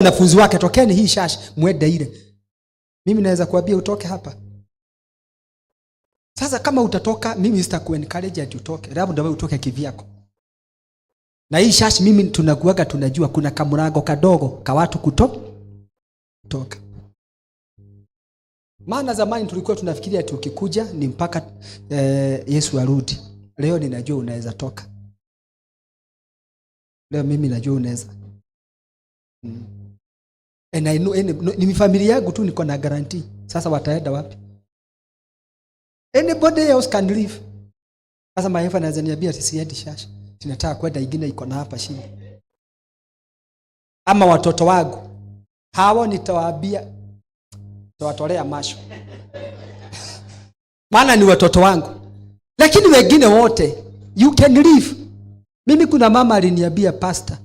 wanafunzi wake, tokeni hii shashi mwende ile. Mimi naweza kuambia utoke hapa. Sasa kama utatoka, mimi sitakuencourage ati utoke. Labda wewe utoke kivyako. Na hii shashi mimi tunakuaga tunajua kuna kamurago kadogo ka watu kutoka. Maana zamani tulikuwa tunafikiria ati ukikuja ni mpaka Yesu arudi. Leo ninajua unaweza toka. Leo mimi najua unaweza. And I know ni familia yangu tu niko na guarantee. Sasa wataenda wapi? Anybody else can leave. Sasa mahefa anaweza niambia siendi shashi. Tunataka kwenda ingine iko na hapa chini. Ama watoto wangu hao nitawaambia tawatolea masho. Maana ni watoto wangu. Lakini wengine wote you can leave. Mimi kuna mama aliniambia, pastor,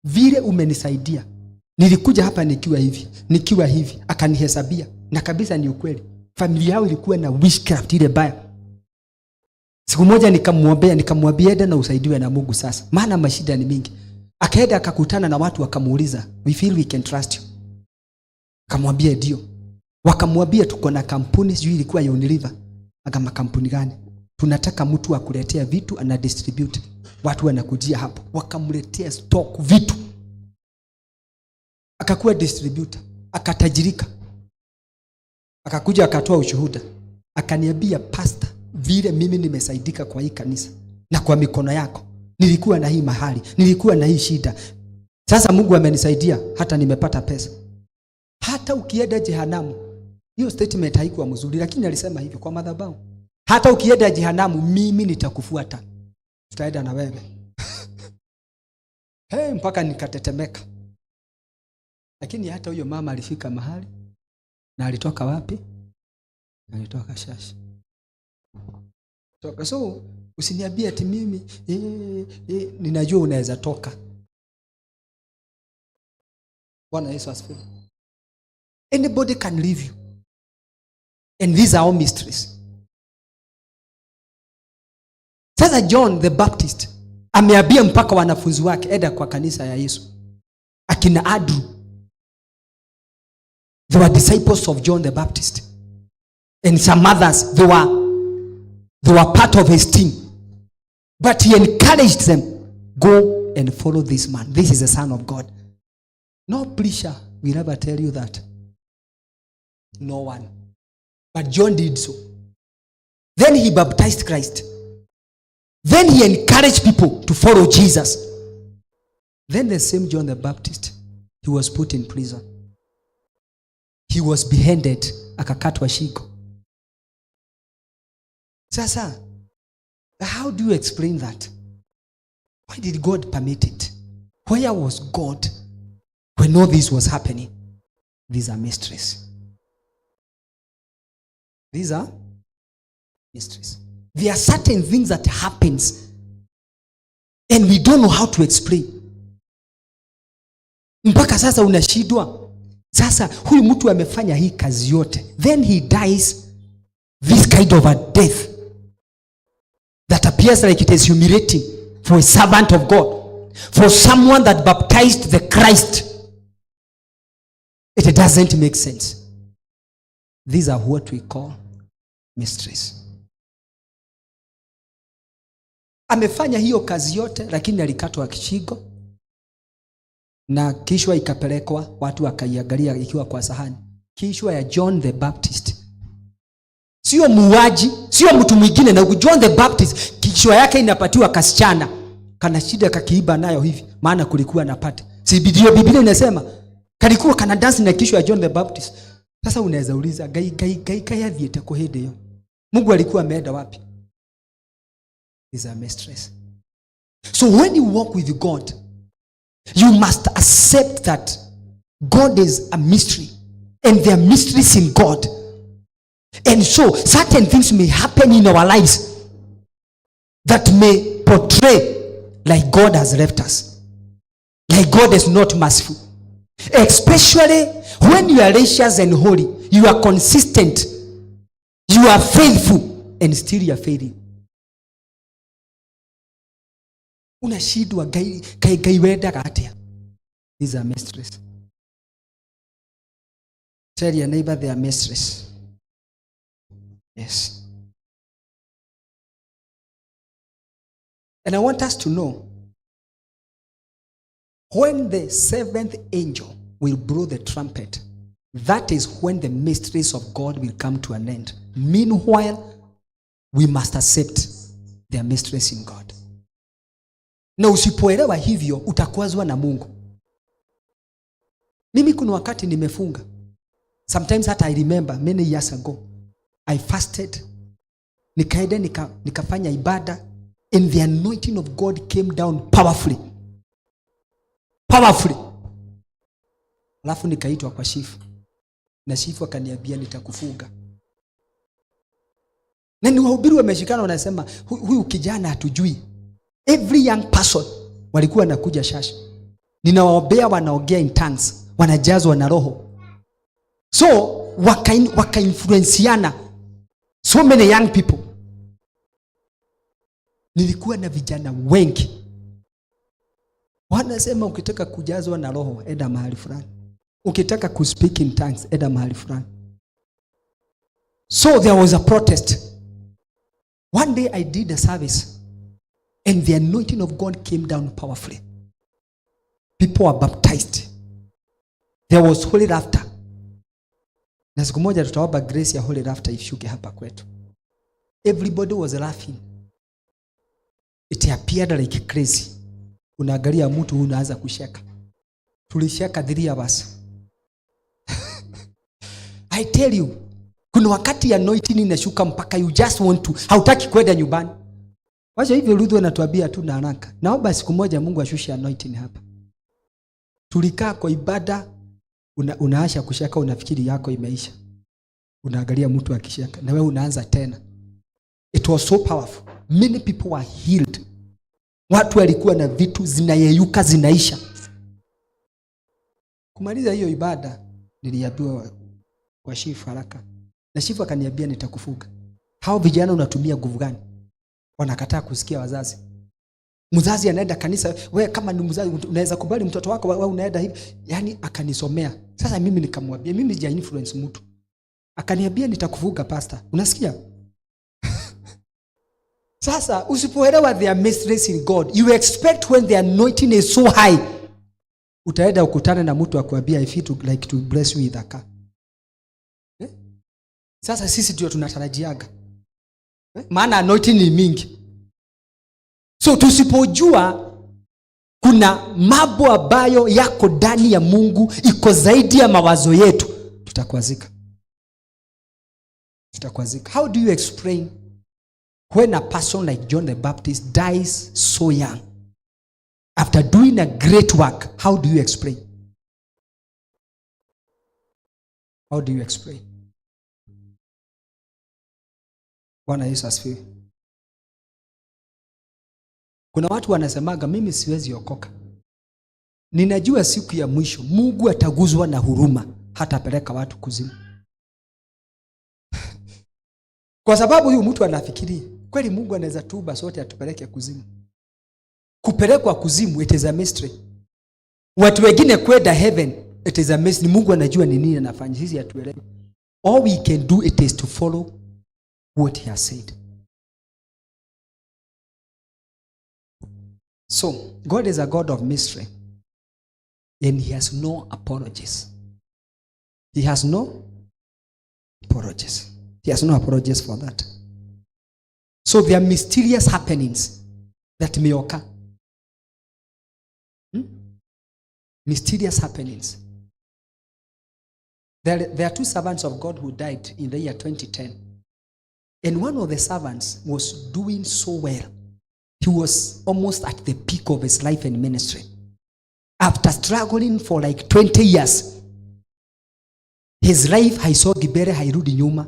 vile umenisaidia. Nilikuja hapa nikiwa hivi, akanihesabia. Na kabisa ni ukweli. Familia yao ilikuwa na witchcraft ile baya. Siku moja nikamwambia enda na usaidiwe na Mungu sasa. Maana mashida ni mingi. Akaenda akakutana na watu wakamuuliza, we feel we can trust you. Akamwambia ndio. Wakamwambia tuko na kampuni sijui ilikuwa ya Unilever. Akama kampuni gani? Tunataka mtu akuletea vitu ana distribute. Watu wanakujia hapo. Wakamletea stock vitu. Akakuwa distributor, akatajirika. Akakuja akatoa ushuhuda. Akaniambia, pastor, vile mimi nimesaidika kwa hii kanisa na kwa mikono yako. Nilikuwa na hii mahali, nilikuwa na hii shida. Sasa Mungu amenisaidia hata nimepata pesa. Hata ukienda jehanamu, hiyo statement haikuwa mzuri lakini alisema hivi kwa madhabahu. Hata ukienda jehanamu mimi nitakufuata. Tutaenda na wewe. Mpaka nikatetemeka. Lakini hata huyo mama alifika mahali na alitoka wapi? Alitoka shashi. So usiniambie ati mimi ninajua unaweza toka. Bwana Yesu asifiwe. Anybody can leave you. And these are all mysteries. Sasa John the Baptist ameambia mpaka wanafunzi wake enda kwa kanisa ya Yesu. Akina Andrew, they were disciples of John the Baptist. And some others, they were part of his team. But he encouraged them, go and follow this man. This is the Son of God. No preacher will ever tell you that. No one. But John did so. Then he baptized Christ. Then he encouraged people to follow Jesus. Then the same John the Baptist, he was put in prison. He was beheaded, akakatwa shingo. Sasa, how do you explain that? Why did God permit it? Where was God when all this was happening? These are mysteries. These are mysteries. There are certain things that happens and we don't know how to explain. Mpaka sasa unashindwa. Sasa huyu mtu amefanya hii kazi yote. Then he dies this kind of a death that appears like it is humiliating for a servant of God. For someone that baptized the Christ. It doesn't make sense. These are what we call mysteries. Amefanya hiyo kazi yote lakini alikatwa kishingo na kishwa ikapelekwa, watu wakaiangalia ikiwa kwa sahani. Kishwa ya John the Baptist. Sio muuaji, sio mtu mwingine. Na John the Baptist kishwa yake inapatiwa kasichana. Kana shida kakiiba nayo hivi. Maana kulikuwa na pati. Si Biblia inasema kalikuwa kana dance na kishwa ya John the Baptist. Sasa unaweza uliza gai yathiete kuhinde yo. Mungu alikuwa ameenda wapi? These are mysteries. So when you walk with God, you must accept that God is a mystery and there are mysteries in God. And so certain things may happen in our lives that may portray like God has left us, like God is not merciful. Especially when you are righteous and holy, you are consistent, you are faithful, and still you are failing. Unashindwa gai wenda atia. These are mysteries. Tell your neighbor they are mistress. Yes. And I want us to know, when the seventh angel will blow the trumpet, that is when the mysteries of God will come to an end. Meanwhile, we must accept their mysteries in God. Na usipoelewa hivyo, utakwazwa na Mungu. Mimi kuna wakati nimefunga. Sometimes hata I remember many years ago, I fasted, nikaenda nikafanya ibada, and the anointing of God came down powerfully. Powerfully. Alafu nikaitwa kwa chifu. Na chifu akaniambia nitakufuga. Na ni wahubiri wameshikana wanasema huyu kijana hatujui. Every young person walikuwa wanakuja shashi. Ninawaombea wanaongea in tongues, wanajazwa na roho. So waka-influenciana so many young people. Nilikuwa na vijana wengi. Wanasema ukitaka kujazwa na roho, enda mahali fulani. Ukitaka ku speak in tongues, enda mahali fulani. So there was a protest. One day I did a service, and the anointing of God came down powerfully. People were baptized. There was holy laughter. Na siku moja tutaomba grace ya holy laughter ifshuke hapa kwetu. Everybody was laughing. It appeared like crazy. Unaangalia mtu unaanza kusheka. Tulisheka 3 hours. I tell you, kuna wakati anointing inashuka mpaka you just want to, hautaki kwenda nyumbani. Wacha hivyo Ruth anatuambia tu na haraka. Naomba siku moja Mungu ashushe anointing hapa. Tulikaa kwa ibada, unaasha kushaka, unafikiri yako imeisha. Unaangalia mtu akishaka na wewe unaanza tena. It was so powerful. Many people were healed. Watu walikuwa na vitu zinayeyuka zinaisha. Kumaliza hiyo ibada niliambiwa kwa chifu haraka. Na chifu akaniambia nitakufuga. Hao vijana unatumia nguvu gani? Wanakataa kusikia wazazi. Mzazi anaenda kanisa, wewe kama ni mzazi unaweza kubali mtoto wako wewe unaenda hivi. Yaani akanisomea. Sasa mimi nikamwambia mimi sija influence mtu. Akaniambia nitakufuga pastor. Unasikia? Sasa usipoelewa their mysteries in God, you expect when the anointing is so high, utaenda ukutane na mtu akwambia I feel like to bless you with a car. Sasa sisi ndio tunatarajiaga. Maana anointing ni mingi. So tusipojua kuna mambo ambayo yako ndani ya Mungu iko zaidi ya mawazo yetu, tutakwazika. How do you explain when a person like John the Baptist dies so young after doing a great work? How do you explain? How do you explain? Bwana Yesu asifiwe. Kuna watu wanasemaga mimi siwezi okoka. Ninajua siku ya mwisho Mungu ataguzwa na huruma hata peleka watu kuzimu. Kwa sababu huyu mtu anafikiri kweli Mungu anaweza tuba sote atupeleke kuzimu. Kupelekwa kuzimu it is a mystery. Watu wengine kwenda heaven it is a mystery. Mungu anajua ni nini anafanya, sisi hatuelewi. All we can do it is to follow what he has said. So, God is a God of mystery, and he has no apologies. He has no apologies. He has no apologies for that. So there are mysterious happenings that may occur. Mysterious happenings. There are 2 servants of God who died in the year 2010. And one of the servants was doing so well. He was almost at the peak of his life and ministry. After struggling for like 20 years, his life haisogi mbele, hairudi nyuma.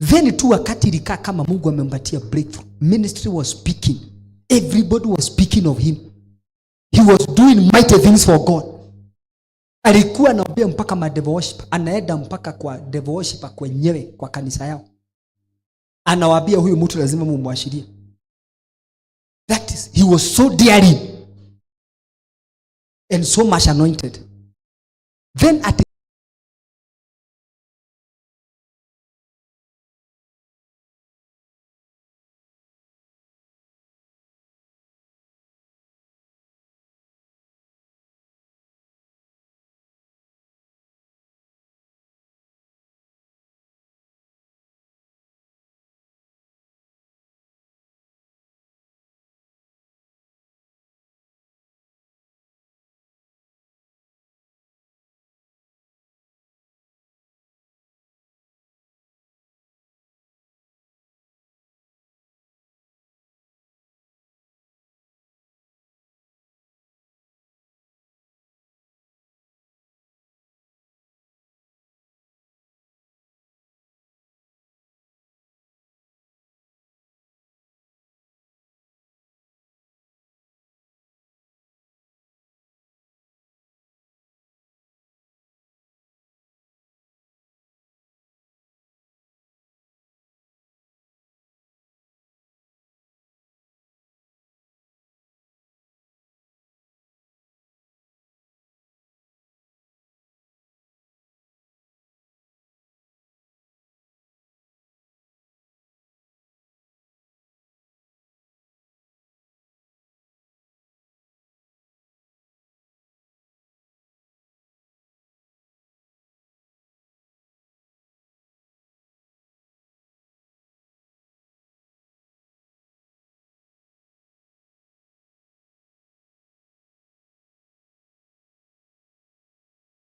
Then tu wakati ilikaa kama Mungu amempatia breakthrough. Ministry was speaking. Everybody was speaking of him. He was doing mighty things for God. Alikuwa anaombea mpaka ma devil worship, anaenda mpaka kwa devil worship kwenyewe kwa kanisa yao. Anawaambia huyu mtu lazima mumwashirie. That is, he was so daring and so much anointed. Then at